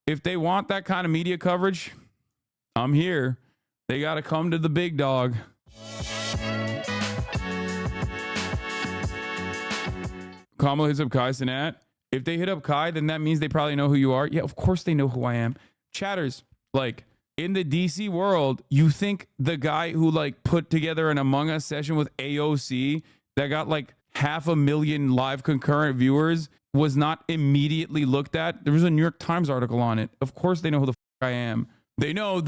if they want that kind of media coverage, I'm here. They got to come to the big dog. Kamala hits up Kai Cenat. If they hit up Kai, then that means they probably know who you are. Yeah, of course they know who I am. Chatters, like in the DC world, you think the guy who like put together an Among Us session with AOC that got like 500,000 live concurrent viewers was not immediately looked at? There was a New York Times article on it. Of course they know who the I am. They know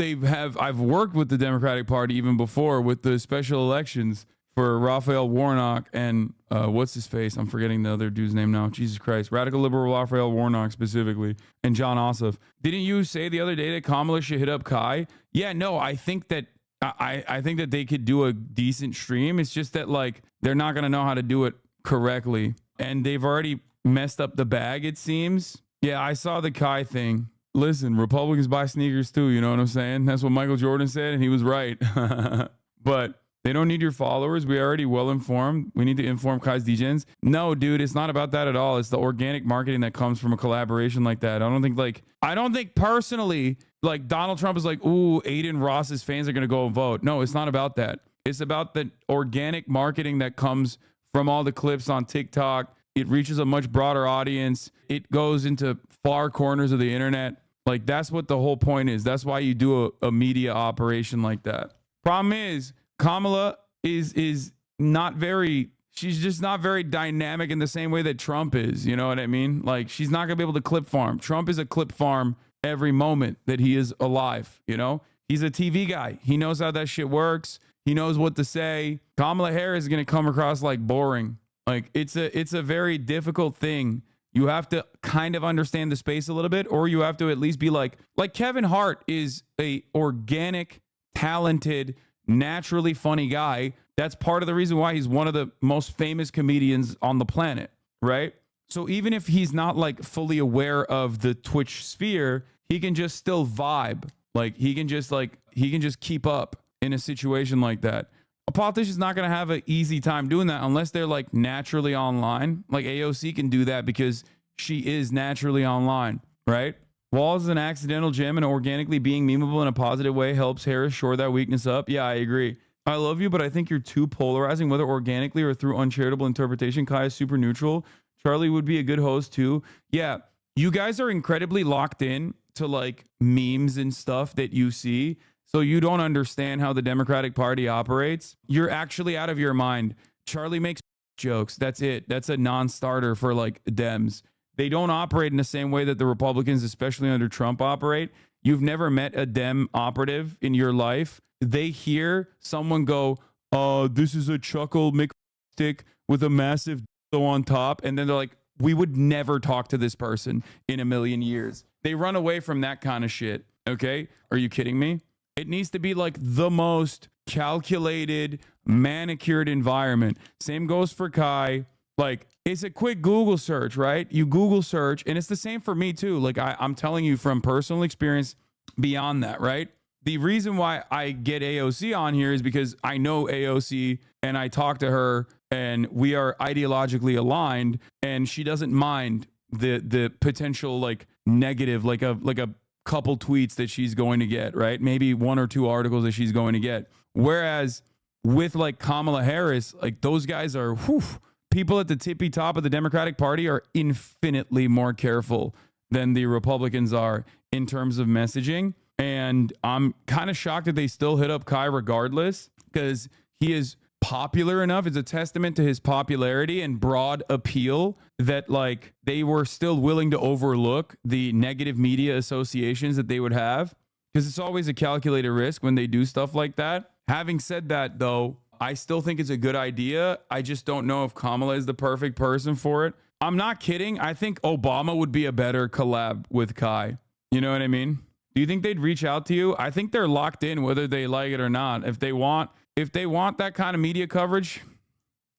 I've worked with the Democratic Party even before with the special elections for Raphael Warnock and what's his face? I'm forgetting the other dude's name now. Jesus Christ. Radical liberal Raphael Warnock specifically, and John Ossoff. Didn't you say the other day that Kamala should hit up Kai? Yeah, no, I think that I think that they could do a decent stream. It's just that like they're not gonna know how to do it correctly. And they've already messed up the bag, it seems. Yeah, I saw the Kai thing. Listen, Republicans buy sneakers too, you know what I'm saying? That's what Michael Jordan said, and he was right. But they don't need your followers. We are already well informed. We need to inform Kai's DJs. No, dude, it's not about that at all. It's the organic marketing that comes from a collaboration like that. I don't think personally, like Donald Trump is like, ooh, Aiden Ross's fans are going to go and vote. No, it's not about that. It's about the organic marketing that comes from all the clips on TikTok. It reaches a much broader audience. It goes into far corners of the internet. Like that's what the whole point is. That's why you do a media operation like that. Problem is, Kamala is not very, she's just not very dynamic in the same way that Trump is. You know what I mean? Like she's not gonna be able to clip farm. Trump is a clip farm every moment that he is alive. You know, he's a TV guy. He knows how that shit works. He knows what to say. Kamala Harris is gonna come across like boring. Like it's a very difficult thing. You have to kind of understand the space a little bit, or you have to at least be like Kevin Hart is a organic, talented, naturally funny guy. That's part of the reason why he's one of the most famous comedians on the planet, right? So even if he's not like fully aware of the Twitch sphere, he can just still vibe. Like he can just keep up in a situation like that. A politician's not going to have an easy time doing that unless they're like naturally online. Like AOC can do that because she is naturally online, right? Walls is an accidental gem, and organically being memeable in a positive way helps Harris shore that weakness up. Yeah, I agree. I love you, but I think you're too polarizing, whether organically or through uncharitable interpretation. Kai is super neutral. Charlie would be a good host too. Yeah, you guys are incredibly locked in to like memes and stuff that you see. So you don't understand how the Democratic Party operates. You're actually out of your mind. Charlie makes jokes. That's it. That's a non-starter for like Dems. They don't operate in the same way that the Republicans, especially under Trump, operate. You've never met a Dem operative in your life. They hear someone go, this is a chuckle stick with a massive on top. And then they're like, we would never talk to this person in a million years. They run away from that kind of shit. Okay? Are you kidding me? It needs to be like the most calculated, manicured environment. Same goes for Kai. Like, it's a quick Google search, right? You Google search, and it's the same for me too. Like, I'm telling you from personal experience beyond that, right? The reason why I get AOC on here is because I know AOC and I talk to her and we are ideologically aligned, and she doesn't mind the potential like negative, like a couple tweets that she's going to get, right? Maybe one or two articles that she's going to get. Whereas with like Kamala Harris, like those guys are, people at the tippy top of the Democratic Party are infinitely more careful than the Republicans are in terms of messaging. And I'm kind of shocked that they still hit up Kai regardless, because he is popular enough. It's a testament to his popularity and broad appeal that like they were still willing to overlook the negative media associations that they would have, because it's always a calculated risk when they do stuff like that. Having said that, though, I still think it's a good idea. I just don't know if Kamala is the perfect person for it. I'm not kidding. I think Obama would be a better collab with Kai. You know what I mean? Do you think they'd reach out to you? I think they're locked in whether they like it or not. If they want that kind of media coverage,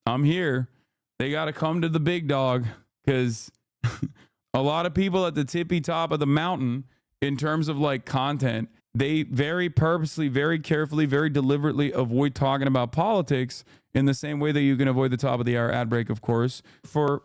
I'm here. They got to come to the big dog, because a lot of people at the tippy top of the mountain in terms of like content, they very purposely, very carefully, very deliberately avoid talking about politics in the same way that you can avoid the top of the hour ad break, of course, for,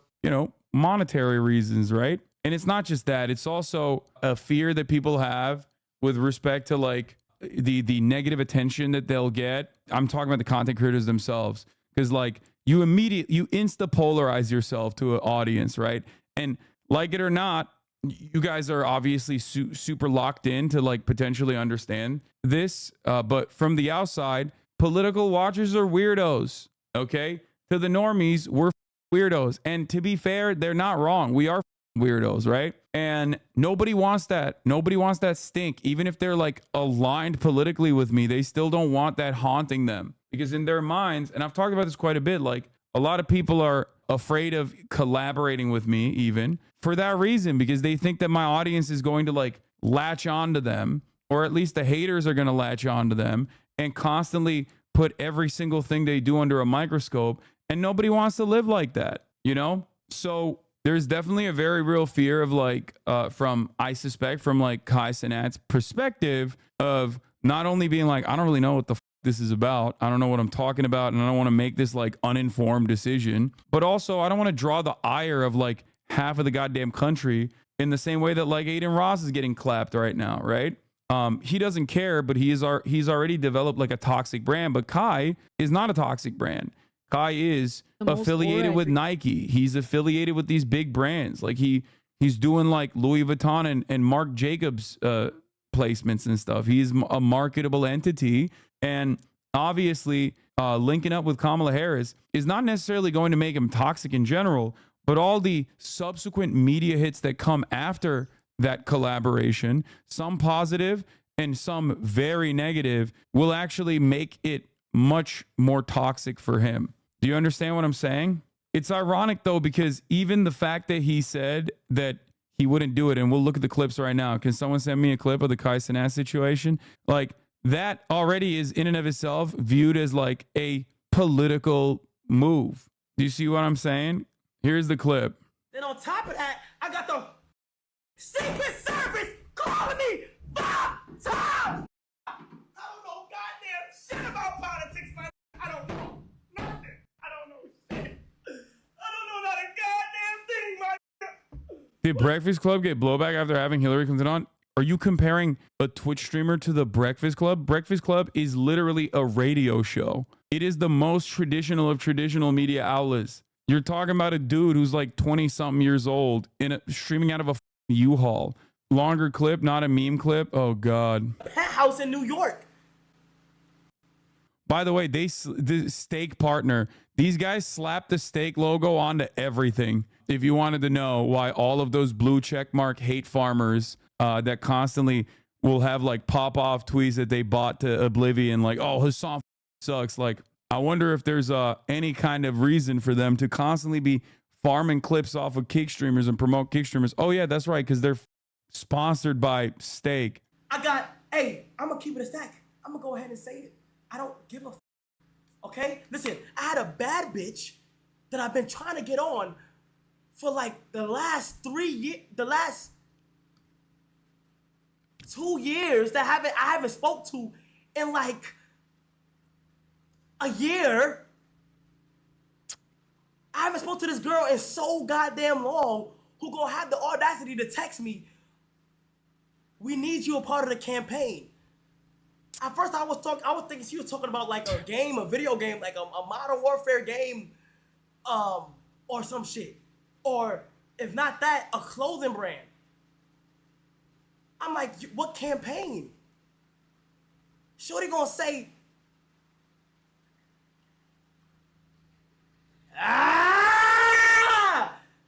monetary reasons, right? And it's not just that, it's also a fear that people have with respect to like the negative attention that they'll get. I'm talking about the content creators themselves, because like you insta polarize yourself to an audience, right? And like it or not, you guys are obviously super locked in to like potentially understand this, but from the outside, political watchers are weirdos. Okay, to the normies, we're weirdos, and to be fair, they're not wrong. We are weirdos, right? And nobody wants that. Nobody wants that stink. Even if they're like aligned politically with me, they still don't want that haunting them, because in their minds, and I've talked about this quite a bit, like a lot of people are afraid of collaborating with me even for that reason, because they think that my audience is going to like latch onto them, or at least the haters are going to latch onto them and constantly put every single thing they do under a microscope. And nobody wants to live like that, you know? So there's definitely a very real fear of like, I suspect from like Kai Cenat's perspective of not only being like, I don't really know what the this is about. I don't know what I'm talking about. And I don't want to make this like uninformed decision, but also I don't want to draw the ire of like half of the goddamn country in the same way that like Aiden Ross is getting clapped right now. Right. He doesn't care, but he's already developed like a toxic brand, but Kai is not a toxic brand. Kai is affiliated with Nike. He's affiliated with these big brands. Like he's doing like Louis Vuitton and Marc Jacobs placements and stuff. He's a marketable entity. And obviously, linking up with Kamala Harris is not necessarily going to make him toxic in general, but all the subsequent media hits that come after that collaboration, some positive and some very negative, will actually make it much more toxic for him. Do you understand what I'm saying? It's ironic though, because even the fact that he said that he wouldn't do it, and we'll look at the clips right now. Can someone send me a clip of the Kai Cenat situation? Like, that already is in and of itself viewed as like a political move. Do you see what I'm saying? Here's the clip. Then on top of that, I got the Secret Service calling me 5 times. I don't know goddamn shit about politics, man. I don't know nothing. I don't know shit. I don't know not a goddamn thing, my. Did Breakfast Club get blowback after having Hillary Clinton on? Are you comparing a Twitch streamer to the Breakfast Club? Breakfast Club is literally a radio show. It is the most traditional of traditional media outlets. You're talking about a dude who's like 20 something years old streaming out of a U-Haul. Longer clip, not a meme clip. Oh God. Penthouse in New York. By the way, the steak partner, these guys slapped the steak logo onto everything. If you wanted to know why all of those blue checkmark hate farmers that constantly will have like pop off tweets that they bought to oblivion, like, oh, Hasan sucks. Like, I wonder if there's any kind of reason for them to constantly be farming clips off of kick streamers and promote kick streamers. Oh yeah, that's right, because they're sponsored by steak. Hey, I'm gonna keep it a stack. I'm gonna go ahead and say it. I don't give a okay? Listen, I had a bad bitch that I've been trying to get on for like the last 3 years, the last 2 years that I haven't spoke to in like a year. I haven't spoke to this girl in so goddamn long, who gonna have the audacity to text me, we need you a part of the campaign. At first I was thinking she was talking about like a game, a video game, like a Modern Warfare game, or some shit. Or if not that, a clothing brand. I'm like, what campaign? Shorty gonna say,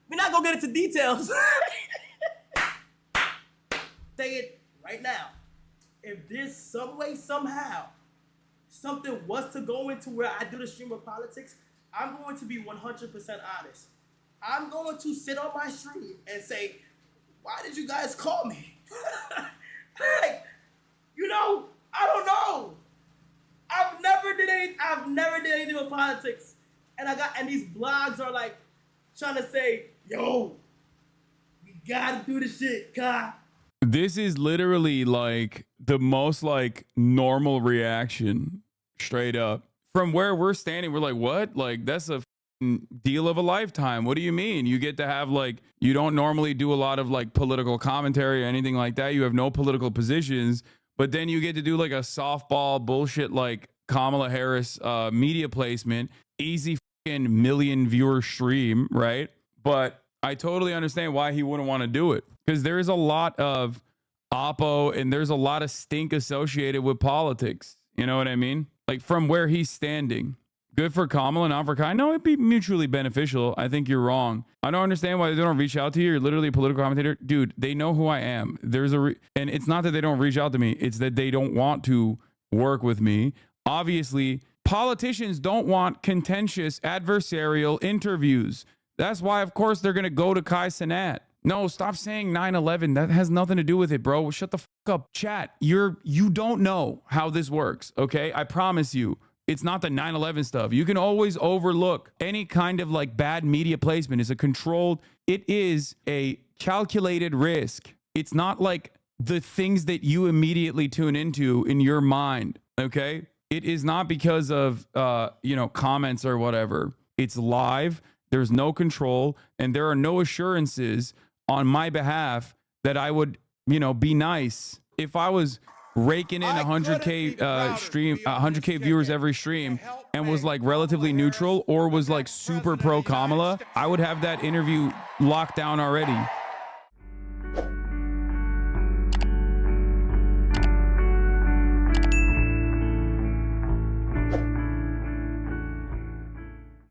we're not gonna get into details. Say it right now. If there's some way, somehow, something was to go into where I do the stream of politics, I'm going to be 100% honest. I'm going to sit on my stream and say, why did you guys call me? Like, you know, I don't know. I've never did anything with politics. And these blogs are like trying to say, yo, we gotta do this shit, Kai. This is literally like the most like normal reaction, straight up. From where we're standing, we're like, what? Like, that's a deal of a lifetime. What do you mean? You get to have like, you don't normally do a lot of like political commentary or anything like that. You have no political positions, but then you get to do like a softball bullshit like Kamala Harris media placement, easy fucking million viewer stream, right? But I totally understand why he wouldn't want to do it, because there's a lot of oppo and there's a lot of stink associated with politics. You know what I mean? Like from where he's standing. Good for Kamala, not for Kai. No, it'd be mutually beneficial. I think you're wrong. I don't understand why they don't reach out to you. You're literally a political commentator. Dude, they know who I am. There's and it's not that they don't reach out to me. It's that they don't want to work with me. Obviously, politicians don't want contentious adversarial interviews. That's why, of course, they're going to go to Cenat. No, stop saying 9/11. That has nothing to do with it, bro. Shut the fuck up. Chat, you don't know how this works, okay? I promise you. It's not the 9/11 stuff. You can always overlook any kind of like bad media placement. It's a controlled, it is a calculated risk. It's not like the things that you immediately tune into in your mind, okay? It is not because of, comments or whatever. It's live. There's no control, and there are no assurances on my behalf that I would, be nice. If I was raking in 100K stream, 100K viewers every stream, and was like relatively neutral or was like super pro Kamala, I would have that interview locked down already.